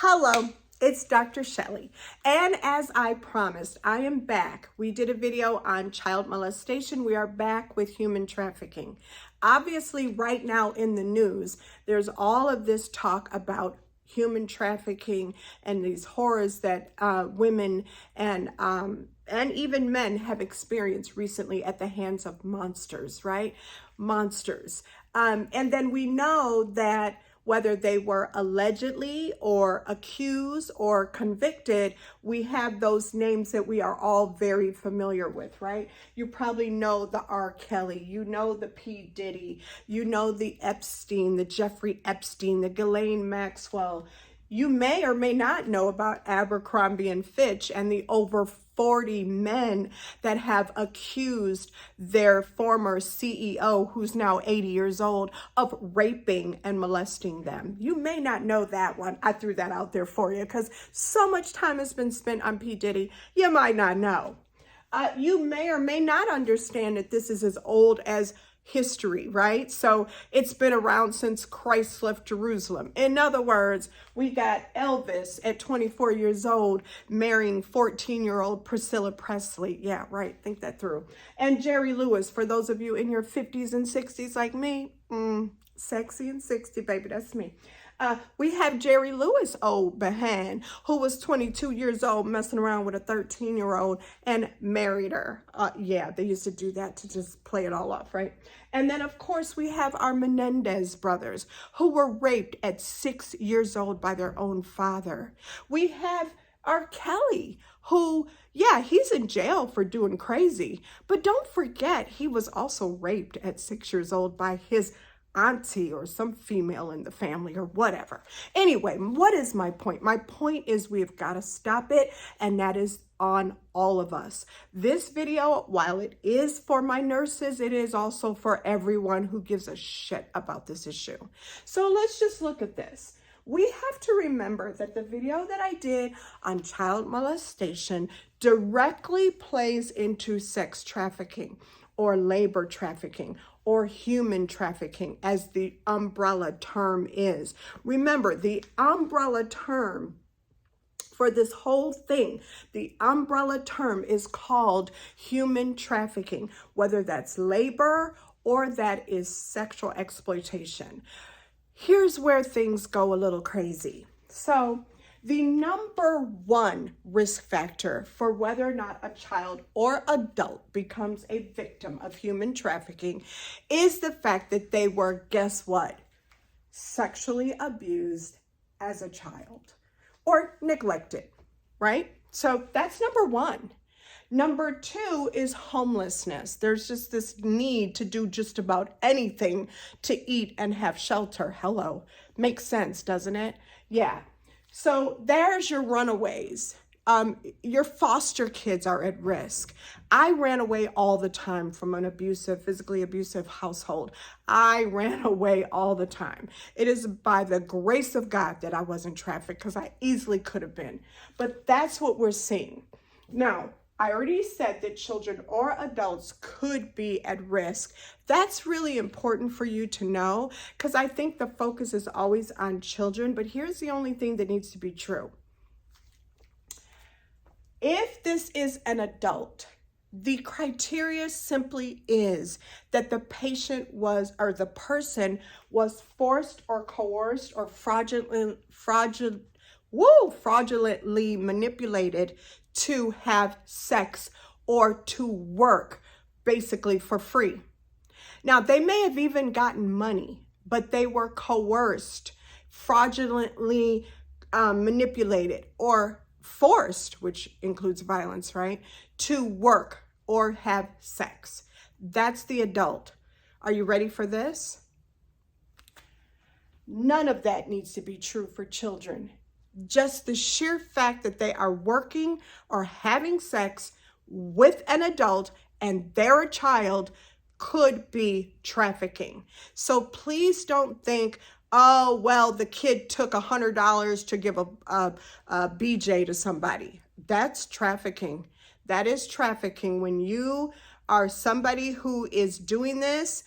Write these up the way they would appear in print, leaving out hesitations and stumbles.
Hello, it's Dr. Shelley. And as I promised, I am back. We did a video on child molestation. We are back with human trafficking. Obviously, right now in the news, there's all of this talk about human trafficking and these horrors that women and even men have experienced recently at the hands of monsters, right? Monsters. And then we know that whether they were allegedly or accused or convicted, we have those names that we are all very familiar with, right? You probably know the R. Kelly, you know the P. Diddy, you know the Epstein, the Jeffrey Epstein, the Ghislaine Maxwell. You may or may not know about Abercrombie and Fitch and the over 40 men that have accused their former CEO, who's now 80 years old, of raping and molesting them. You may not know that one. I threw that out there for you because so much time has been spent on P. Diddy, you might not know. You may or may not understand that this is as old as history, right? So it's been around since Christ left Jerusalem. In other words, we got Elvis at 24 years old marrying 14-year-old Priscilla Presley. Yeah, right. Think that through. And Jerry Lewis, for those of you in your 50s and 60s like me, sexy and 60, baby, that's me. We have Jerry Lewis, old behind, who was 22 years old messing around with a 13-year-old and married her. Yeah, they used to do that to just play it all off, right? And then, of course, we have our Menendez brothers, who were raped at 6 years old by their own father. We have R. Kelly, who, yeah, he's in jail for doing crazy. But don't forget, he was also raped at 6 years old by his auntie or some female in the family or whatever. Anyway, what is my point? My point is we've got to stop it, and that is on all of us. This video, while it is for my nurses, it is also for everyone who gives a shit about this issue. So let's just look at this. We have to remember that the video that I did on child molestation directly plays into sex trafficking or labor trafficking or human trafficking, as the umbrella term is. Remember, the umbrella term for this whole thing, the umbrella term is called human trafficking, whether that's labor or that is sexual exploitation. Here's where things go a little crazy. So the number one risk factor for whether or not a child or adult becomes a victim of human trafficking is the fact that they were, guess what? Sexually abused as a child or neglected, right? So that's number one. Number two is homelessness. There's just this need to do just about anything to eat and have shelter. Hello. Makes sense, doesn't it? Yeah. So there's your runaways. Your foster kids are at risk. I ran away all the time from an abusive, physically abusive household. I ran away all the time. It is by the grace of God that I wasn't trafficked, because I easily could have been. But that's what we're seeing. Now, I already said that children or adults could be at risk. That's really important for you to know, because I think the focus is always on children. But here's the only thing that needs to be true. If this is an adult, the criteria simply is that the patient was, or the person was forced or coerced or fraudulently manipulated to have sex or to work basically for free. Now, they may have even gotten money, but they were coerced, fraudulently manipulated, or forced, which includes violence, right, to work or have sex. That's the adult. Are you ready for this? None of that needs to be true for children. Just the sheer fact that they are working or having sex with an adult and they're a child could be trafficking. So please don't think, oh, well, the kid took $100 to give a BJ to somebody. That's trafficking. That is trafficking. When you are somebody who is doing this,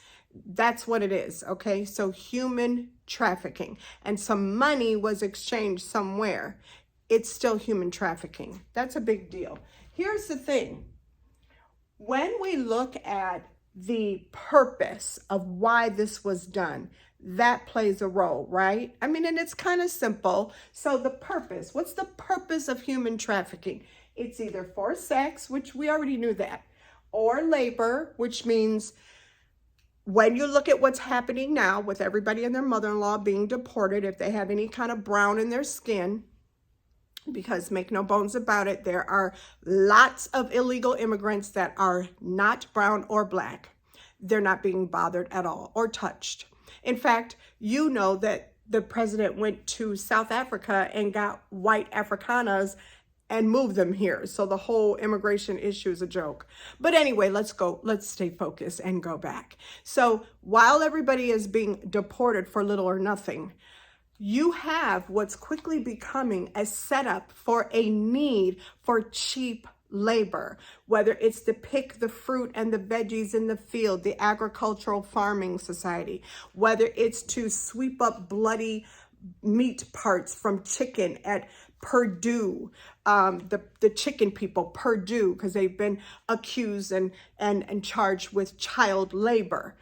That's what it is, okay? So human trafficking, and some money was exchanged somewhere. It's still human trafficking. That's a big deal. Here's the thing. When we look at the purpose of why this was done, that plays a role, right? I mean, and it's kind of simple. So the purpose, what's the purpose of human trafficking? It's either for sex, which we already knew that, or labor, which means when you look at what's happening now with everybody and their mother-in-law being deported, if they have any kind of brown in their skin, because make no bones about it, there are lots of illegal immigrants that are not brown or black. They're not being bothered at all or touched. In fact, you know that the president went to South Africa and got white Afrikaners and moved them here. So the whole immigration issue is a joke. But anyway, let's stay focused and go back. So while everybody is being deported for little or nothing, you have what's quickly becoming a setup for a need for cheap labor, whether it's to pick the fruit and the veggies in the field, the agricultural farming society, whether it's to sweep up bloody meat parts from chicken at Purdue, the chicken people, Purdue, because they've been accused and charged with child labor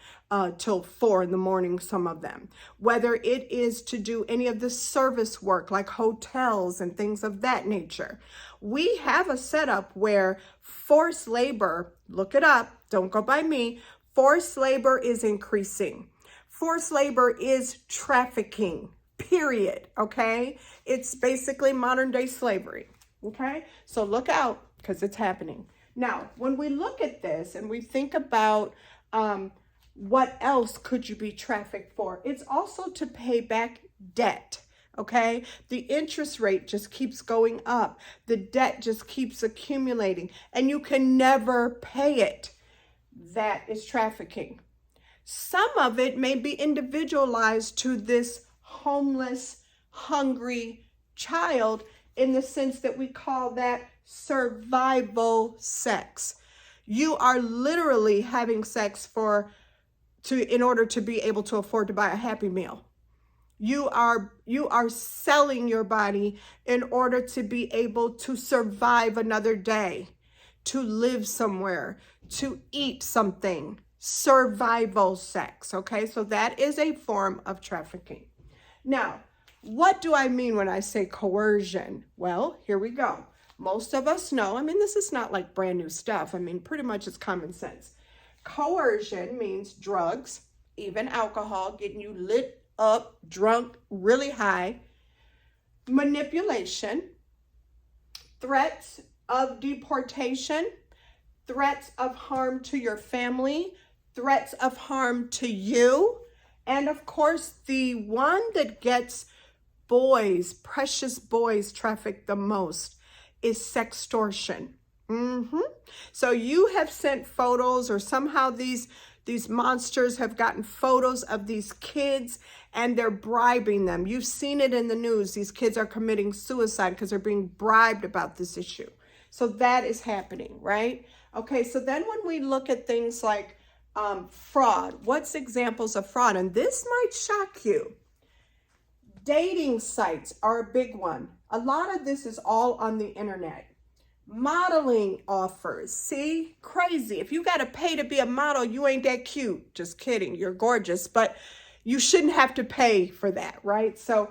till 4 a.m, some of them. Whether it is to do any of the service work like hotels and things of that nature. We have a setup where forced labor, look it up, don't go by me, forced labor is increasing. Forced labor is trafficking. Period, okay? It's basically modern day slavery, okay? So look out, because it's happening. Now, when we look at this and we think about what else could you be trafficked for? It's also to pay back debt, okay? The interest rate just keeps going up. The debt just keeps accumulating, and you can never pay it. That is trafficking. Some of it may be individualized to this homeless, hungry child in the sense that we call that survival sex. You are literally having sex in order to be able to afford to buy a Happy Meal. You are selling your body in order to be able to survive another day, to live somewhere, to eat something. Survival sex, okay? So that is a form of trafficking. Now, what do I mean when I say coercion? Well, here we go. Most of us know, I mean, this is not like brand new stuff. I mean, pretty much it's common sense. Coercion means drugs, even alcohol, getting you lit up, drunk, really high. Manipulation, threats of deportation, threats of harm to your family, threats of harm to you. And of course, the one that gets boys, precious boys, trafficked the most is sextortion. So you have sent photos, or somehow these monsters have gotten photos of these kids and they're bribing them. You've seen it in the news. These kids are committing suicide because they're being bribed about this issue. So that is happening, right? Okay, so then when we look at things like fraud, what's examples of fraud? And this might shock you. Dating sites are a big one. A lot of this is all on the internet. Modeling offers. See, crazy. If you got to pay to be a model, you ain't that cute. Just kidding. You're gorgeous, but you shouldn't have to pay for that, right? So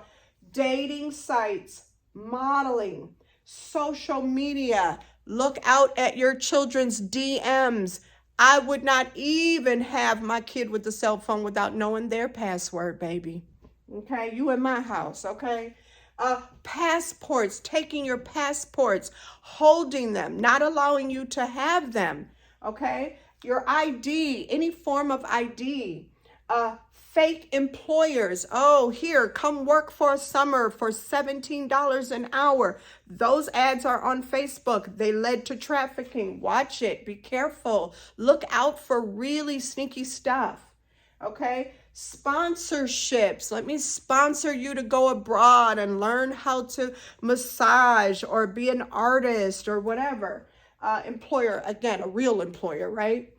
dating sites, modeling, social media. Look out at your children's DMs. I would not even have my kid with the cell phone without knowing their password, baby. Okay, you in my house, okay? Passports, taking your passports, holding them, not allowing you to have them, okay? Your ID, any form of ID. Fake employers. Oh, here, come work for a summer for $17 an hour. Those ads are on Facebook. They led to trafficking. Watch it. Be careful. Look out for really sneaky stuff. Okay? Sponsorships. Let me sponsor you to go abroad and learn how to massage or be an artist or whatever. Employer, again, a real employer, right?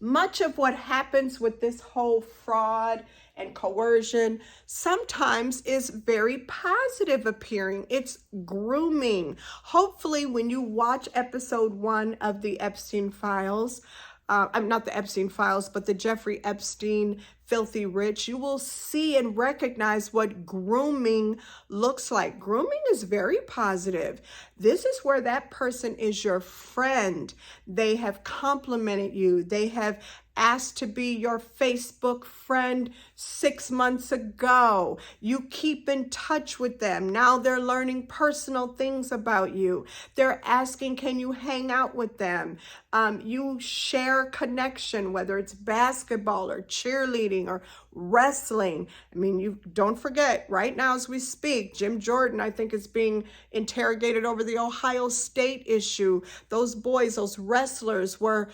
much of what happens with this whole fraud and coercion sometimes is very positive appearing. It's grooming. Hopefully, when you watch episode 1 of the Epstein Files, I'm not the Epstein Files, but the Jeffrey Epstein Filthy Rich, you will see and recognize what grooming looks like. Grooming is very positive. This is where that person is your friend. They have complimented you. They have asked to be your Facebook friend 6 months ago. You keep in touch with them. Now they're learning personal things about you. They're asking, can you hang out with them? You share connection, whether it's basketball or cheerleading or wrestling. I mean, you don't forget, right now as we speak, Jim Jordan, I think, is being interrogated over the Ohio State issue. Those boys, those wrestlers were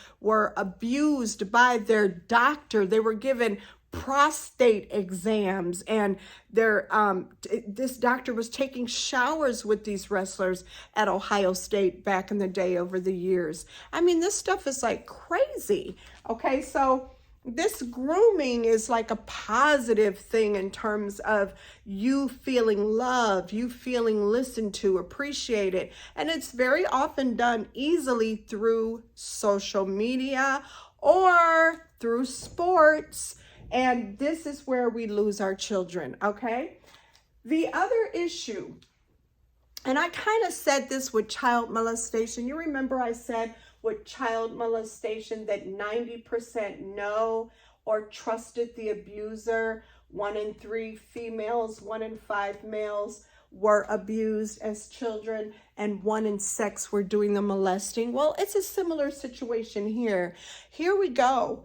abused by their doctor. They were given prostate exams, and this doctor was taking showers with these wrestlers at Ohio State back in the day over the years. I mean, this stuff is like crazy. Okay, so this grooming is like a positive thing in terms of you feeling loved, you feeling listened to, appreciated. And it's very often done easily through social media or through sports. And this is where we lose our children, okay? The other issue, and I kind of said this with child molestation. You remember I said with child molestation that 90% know or trusted the abuser. 1 in 3 females, 1 in 5 males were abused as children, and 1 in 6 were doing the molesting. Well, it's a similar situation here. Here we go.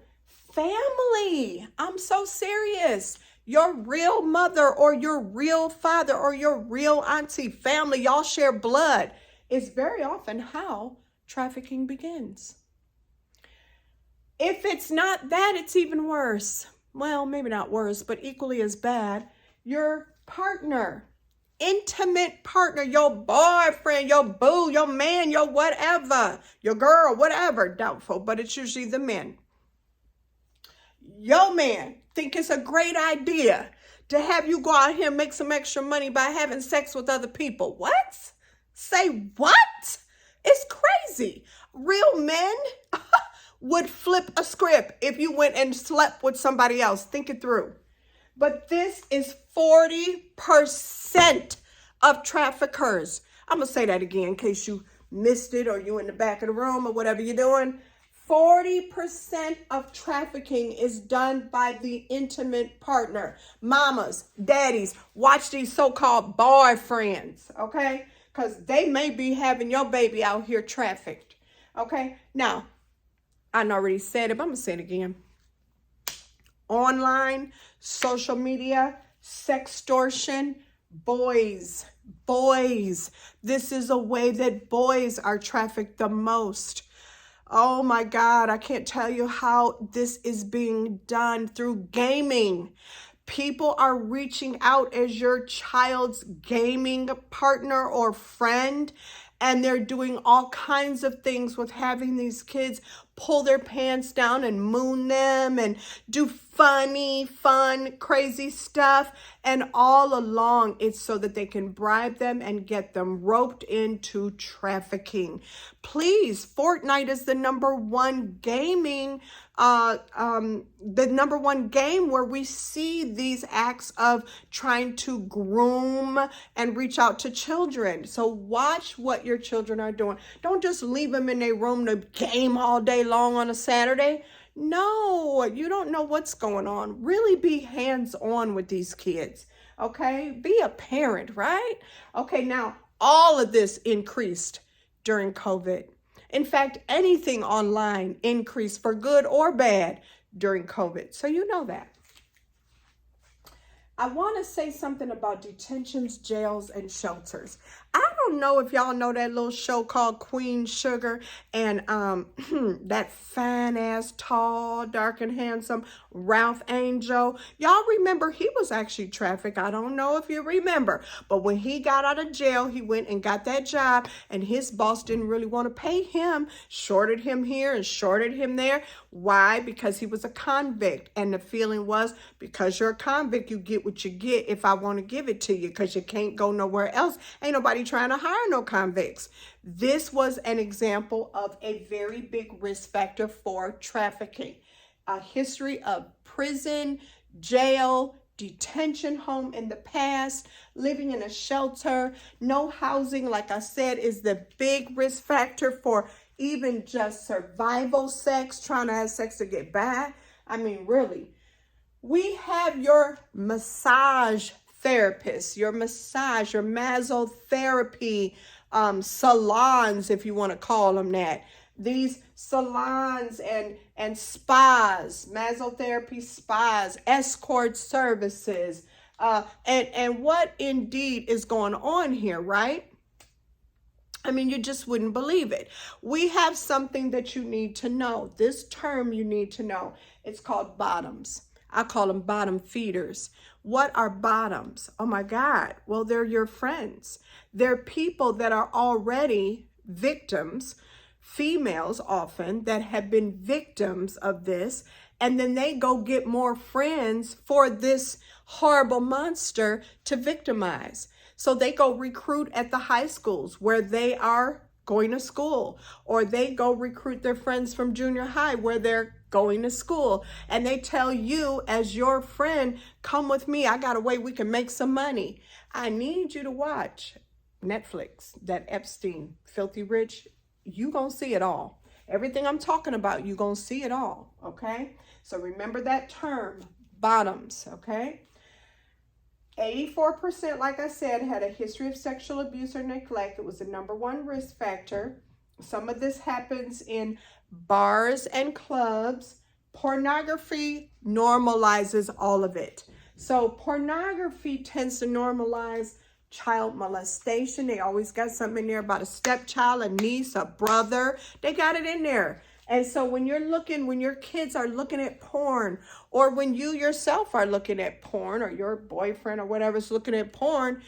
Family, I'm so serious. Your real mother or your real father or your real auntie, family, y'all share blood, is very often how trafficking begins. If it's not that, it's even worse. Well, maybe not worse, but equally as bad. Your partner, intimate partner, your boyfriend, your boo, your man, your whatever, your girl, whatever, doubtful, but it's usually the men. Your man think it's a great idea to have you go out here and make some extra money by having sex with other people. What? Say what? It's crazy. Real men would flip a script if you went and slept with somebody else. Think it through. But this is 40% of traffickers. I'm going to say that again in case you missed it or you in the back of the room or whatever you're doing. 40% of trafficking is done by the intimate partner. Mamas, daddies, watch these so-called boyfriends, okay? Because they may be having your baby out here trafficked, okay? Now, I already said it, but I'm going to say it again. Online, social media, sextortion, boys. This is a way that boys are trafficked the most. Oh my God, I can't tell you how this is being done through gaming. People are reaching out as your child's gaming partner or friend, and they're doing all kinds of things with having these kids pull their pants down and moon them and do fun, crazy stuff. And all along, it's so that they can bribe them and get them roped into trafficking. Please, Fortnite is the number one gaming, the number one game where we see these acts of trying to groom and reach out to children. So watch what your children are doing. Don't just leave them in their room to game all day long on a Saturday. No, you don't know what's going on. Really be hands-on with these kids, okay? Be a parent, right? Okay, now, all of this increased during COVID. In fact, anything online increased for good or bad during COVID. So you know that. I want to say something about detentions, jails, and shelters. I don't know if y'all know that little show called Queen Sugar, and that fine ass, tall, dark and handsome Ralph Angel. Y'all remember he was actually trafficked. I don't know if you remember, but when he got out of jail, he went and got that job, and his boss didn't really want to pay him, shorted him here and shorted him there. Why? Because he was a convict, and the feeling was, because you're a convict, you get what you get if I want to give it to you, because you can't go nowhere else. Ain't nobody trying to hire no convicts. This was an example of a very big risk factor for trafficking. A history of prison, jail, detention home in the past, living in a shelter, no housing, like I said, is the big risk factor for even just survival sex, trying to have sex to get by. I mean, really. We have your massage therapist, your mesotherapy salons, if you want to call them that. These salons and spas, mesotherapy spas, escort services, and what indeed is going on here, right? I mean, you just wouldn't believe it. We have something that you need to know. This term you need to know. It's called bottoms. I call them bottom feeders. What are bottoms? Oh my God. Well, they're your friends. They're people that are already victims, females often, that have been victims of this. And then they go get more friends for this horrible monster to victimize. So they go recruit at the high schools where they are going to school, or they go recruit their friends from junior high where they're going to school. And they tell you as your friend, come with me. I got a way we can make some money. I need you to watch Netflix, that Epstein, Filthy Rich. You gonna see it all. Everything I'm talking about, you gonna see it all, okay? So remember that term, bottoms, okay? 84%, like I said, had a history of sexual abuse or neglect. It was the #1 risk factor. Some of this happens in bars and clubs. Pornography normalizes all of it. So pornography tends to normalize child molestation. They always got something in there about a stepchild, a niece, a brother. They got it in there. And so when your kids are looking at porn, or when you yourself are looking at porn, or your boyfriend or whatever is looking at porn,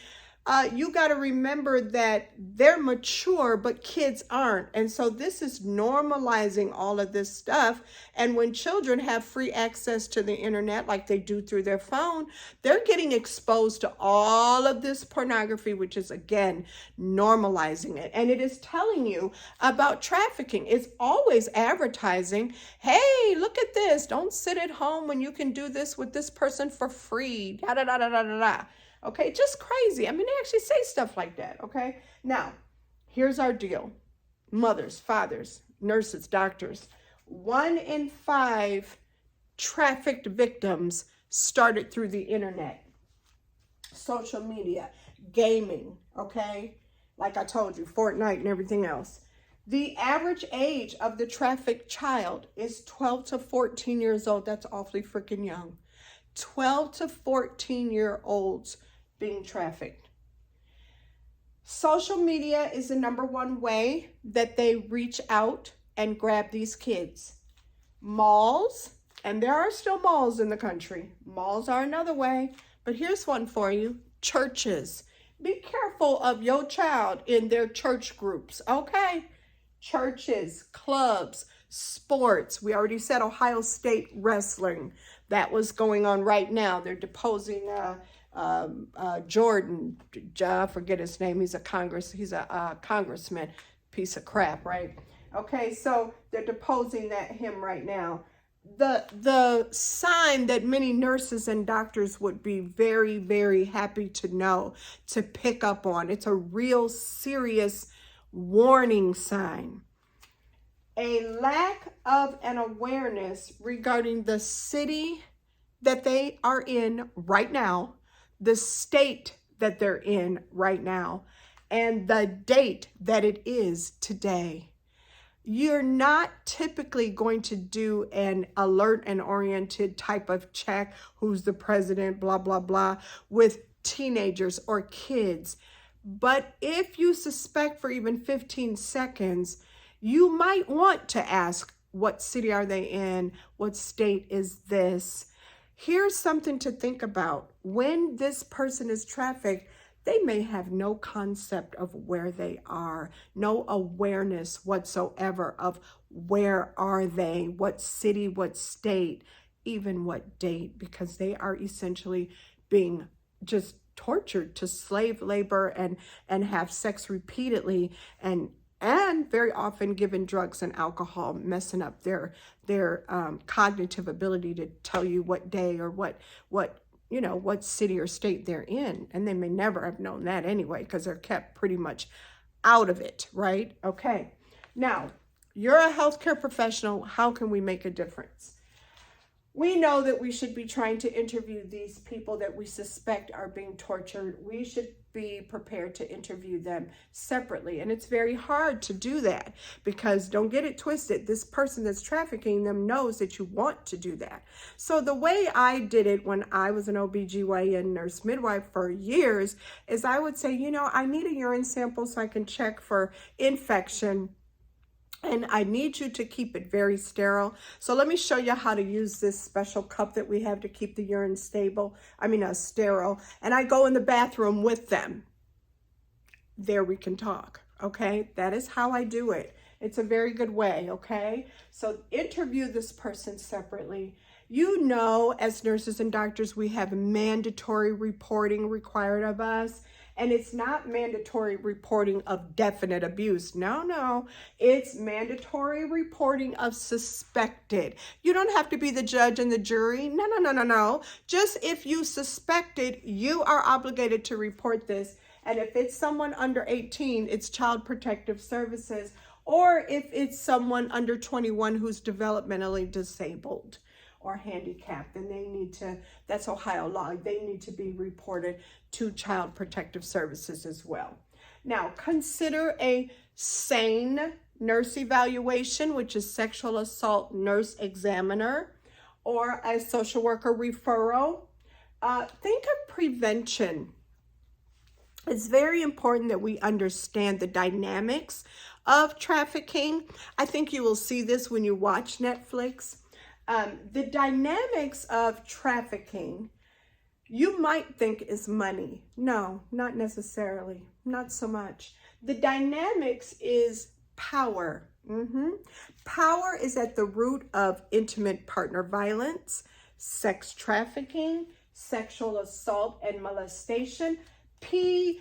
you got to remember that they're mature, but kids aren't. And so this is normalizing all of this stuff. And when children have free access to the internet, like they do through their phone, they're getting exposed to all of this pornography, which is, again, normalizing it. And it is telling you about trafficking. It's always advertising, hey, look at this. Don't sit at home when you can do this with this person for free. Da, da, da, da, da, da, da. Okay, just crazy. I mean, they actually say stuff like that, okay? Now, here's our deal. Mothers, fathers, nurses, doctors. 1 in 5 trafficked victims started through the internet, social media, gaming, okay? Like I told you, Fortnite and everything else. The average age of the trafficked child is 12 to 14 years old. That's awfully freaking young. 12 to 14-year-olds being trafficked. Social media is the #1 way that they reach out and grab these kids. Malls, and there are still malls in the country. Malls are another way, but here's one for you. Churches. Be careful of your child in their church groups, okay? Churches, clubs, sports. We already said Ohio State wrestling. That was going on right now. They're deposing Jordan. I forget his name. He's a congressman. Piece of crap, right? Okay, so they're deposing him right now. The sign that many nurses and doctors would be very, very happy to know, to pick up on. It's a real serious warning sign. A lack of an awareness regarding the city that they are in right now, the state that they're in right now, and the date that it is today. You're not typically going to do an alert and oriented type of check, who's the president, blah, blah, blah, with teenagers or kids. But if you suspect for even 15 seconds, you might want to ask, what city are they in? What state is this? Here's something to think about. When this person is trafficked, they may have no concept of where they are, no awareness whatsoever of where are they, what city, what state, even what date, because they are essentially being just tortured to slave labor and have sex repeatedly and very often given drugs and alcohol, messing up their cognitive ability to tell you what day or what city or state they're in. And they may never have known that anyway, because they're kept pretty much out of it, right? Okay. Now, you're a healthcare professional. How can we make a difference? We know that we should be trying to interview these people that we suspect are being tortured. We should be prepared to interview them separately. And it's very hard to do that because, don't get it twisted, this person that's trafficking them knows that you want to do that. So the way I did it when I was an OBGYN nurse midwife for years is I would say, I need a urine sample so I can check for infection. And I need you to keep it very sterile. So let me show you how to use this special cup that we have to keep the urine sterile. And I go in the bathroom with them. There we can talk, okay? That is how I do it. It's a very good way, okay? So interview this person separately. As nurses and doctors, we have mandatory reporting required of us. And it's not mandatory reporting of definite abuse. No, it's mandatory reporting of suspected. You don't have to be the judge and the jury. No. Just if you suspected, you are obligated to report this. And if it's someone under 18, it's Child Protective Services. Or if it's someone under 21 who's developmentally disabled or handicapped, then that's Ohio law, they need to be reported to Child Protective Services as well. Now, consider a SANE nurse evaluation, which is sexual assault nurse examiner, or a social worker referral. Think of prevention. It's very important that we understand the dynamics of trafficking. I think you will see this when you watch Netflix. The dynamics of trafficking, you might think is money. No, not necessarily. Not so much. The dynamics is power. Power is at the root of intimate partner violence, sex trafficking, sexual assault and molestation. P.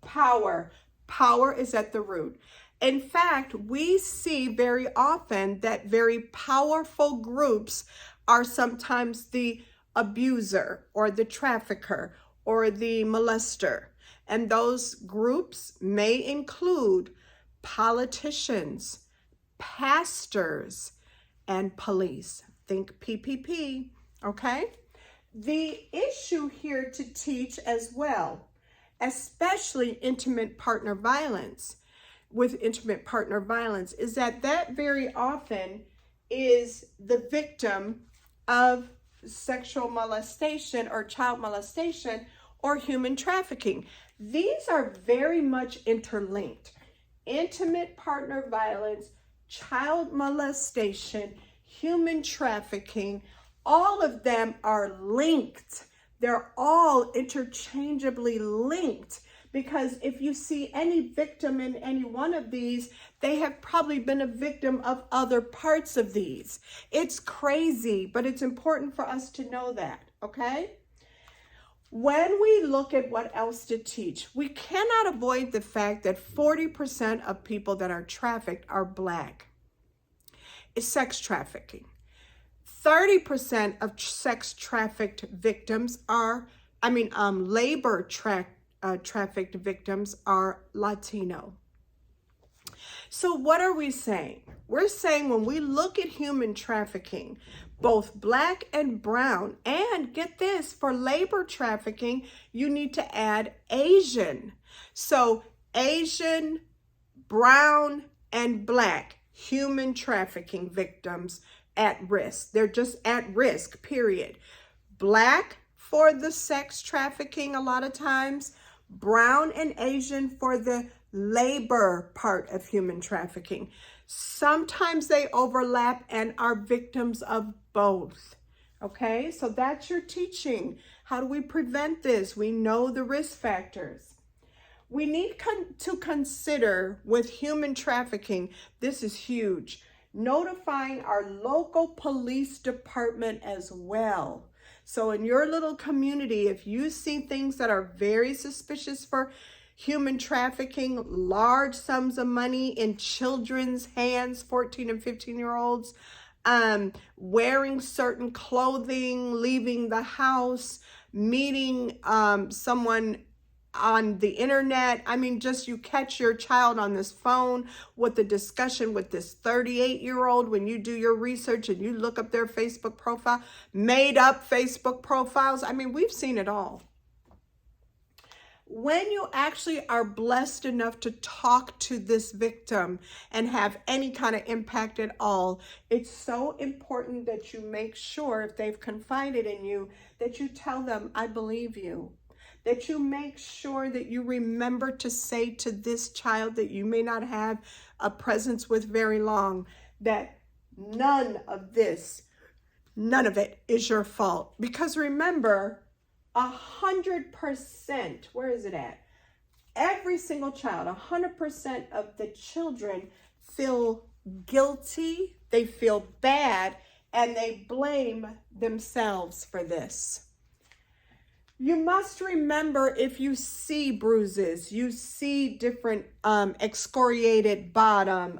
Power. Power is at the root. In fact, we see very often that very powerful groups are sometimes the abuser or the trafficker or the molester. And those groups may include politicians, pastors, and police. Think PPP, okay? The issue here to teach as well, especially intimate partner violence, is that very often is the victim of sexual molestation or child molestation or human trafficking. These are very much interlinked. Intimate partner violence, child molestation, human trafficking, all of them are linked. They're all interchangeably linked. Because if you see any victim in any one of these, they have probably been a victim of other parts of these. It's crazy, but it's important for us to know that, okay? When we look at what else to teach, we cannot avoid the fact that 40% of people that are trafficked are Black. It's sex trafficking. 30% of sex trafficked victims are, labor trafficked victims are Latino. So what are we saying? We're saying when we look at human trafficking, both Black and brown, and get this, for labor trafficking, you need to add Asian. So Asian, brown, and Black human trafficking victims at risk. They're just at risk, period. Black, for the sex trafficking a lot of times, brown and Asian for the labor part of human trafficking. Sometimes they overlap and are victims of both. Okay, so that's your teaching. How do we prevent this? We know the risk factors. We need to consider with human trafficking, this is huge, notifying our local police department as well. So in your little community, if you see things that are very suspicious for human trafficking, large sums of money in children's hands, 14 and 15-year-olds, wearing certain clothing, leaving the house, meeting someone on the internet. I mean, just you catch your child on this phone with the discussion with this 38-year-old when you do your research and you look up their Facebook profile, made up Facebook profiles. I mean, we've seen it all. When you actually are blessed enough to talk to this victim and have any kind of impact at all, it's so important that you make sure, if they've confided in you, that you tell them, I believe you. That you make sure that you remember to say to this child that you may not have a presence with very long, that none of it is your fault. Because remember, 100%, where is it at? Every single child, 100% of the children feel guilty, they feel bad, and they blame themselves for this. You must remember, if you see bruises, you see different excoriated bottom,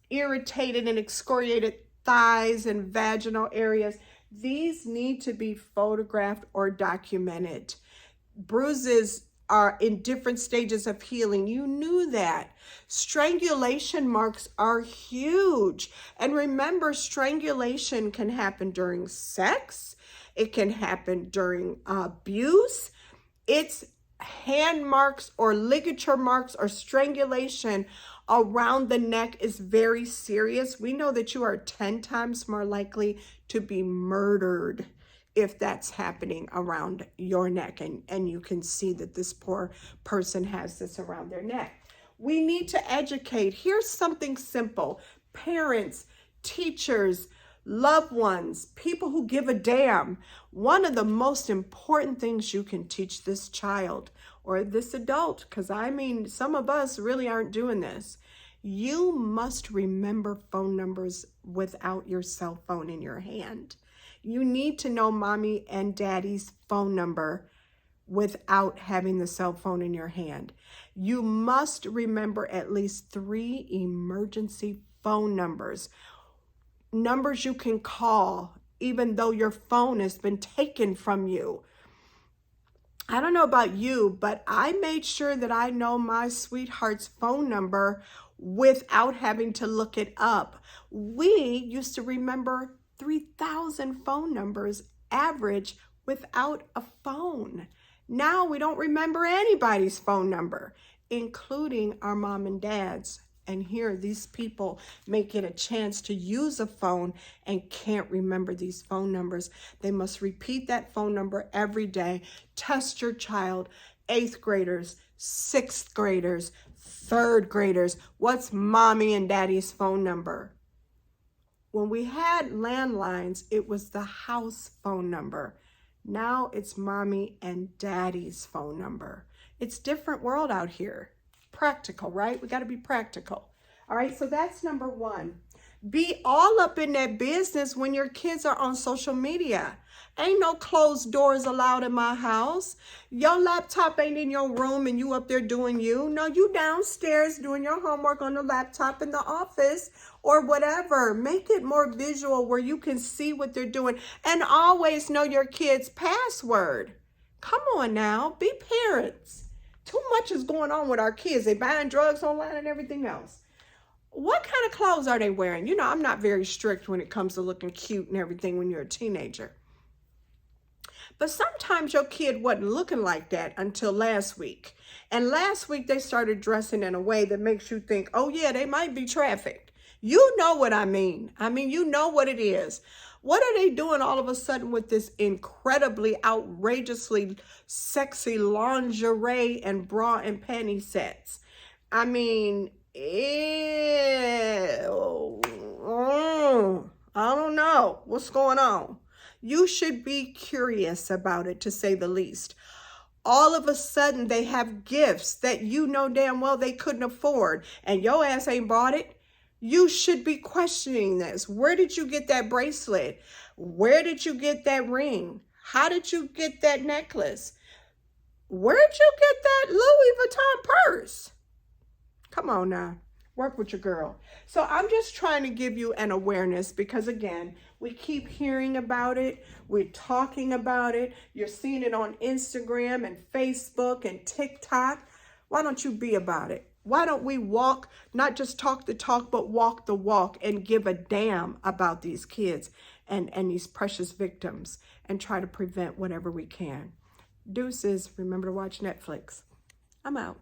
irritated and excoriated thighs and vaginal areas, these need to be photographed or documented. Bruises are in different stages of healing. You knew that. Strangulation marks are huge. And remember, strangulation can happen during sex. It can happen during abuse. It's hand marks or ligature marks or strangulation around the neck is very serious. We know that you are 10 times more likely to be murdered if that's happening around your neck, and you can see that this poor person has this around their neck. We need to educate. Here's something simple. Parents, teachers, loved ones, people who give a damn. One of the most important things you can teach this child or this adult, because I mean, some of us really aren't doing this. You must remember phone numbers without your cell phone in your hand. You need to know mommy and daddy's phone number without having the cell phone in your hand. You must remember at least 3 emergency phone numbers. Numbers you can call even though your phone has been taken from you. I don't know about you, but I made sure that I know my sweetheart's phone number without having to look it up. We used to remember 3,000 phone numbers average without a phone. Now we don't remember anybody's phone number, including our mom and dad's. And here, these people may get a chance to use a phone and can't remember these phone numbers. They must repeat that phone number every day. Test your child, 8th graders, 6th graders, 3rd graders. What's mommy and daddy's phone number? When we had landlines, it was the house phone number. Now it's mommy and daddy's phone number. It's a different world out here. Practical, right? We got to be practical. All right, so that's number 1. Be all up in that business when your kids are on social media. Ain't no closed doors allowed in my house. Your laptop ain't in your room and you up there doing you. No, you downstairs doing your homework on the laptop in the office or whatever. Make it more visual where you can see what they're doing. And always know your kid's password. Come on now, be parents. Too much is going on with our kids. They buying drugs online and everything else. What kind of clothes are they wearing? You know, I'm not very strict when it comes to looking cute and everything when you're a teenager. But sometimes your kid wasn't looking like that until last week. And last week they started dressing in a way that makes you think, oh yeah, they might be trafficked. You know what I mean. I mean, you know what it is. What are they doing all of a sudden with this incredibly, outrageously sexy lingerie and bra and panty sets? I mean, ew. I don't know what's going on. You should be curious about it, to say the least. All of a sudden, they have gifts that you know damn well they couldn't afford, and your ass ain't bought it. You should be questioning this. Where did you get that bracelet? Where did you get that ring? How did you get that necklace? Where'd you get that Louis Vuitton purse? Come on now, work with your girl. So I'm just trying to give you an awareness, because again, we keep hearing about it. We're talking about it. You're seeing it on Instagram and Facebook and TikTok. Why don't you be about it? Why don't we walk, not just talk the talk, but walk the walk and give a damn about these kids and these precious victims and try to prevent whatever we can. Deuces, remember to watch Netflix. I'm out.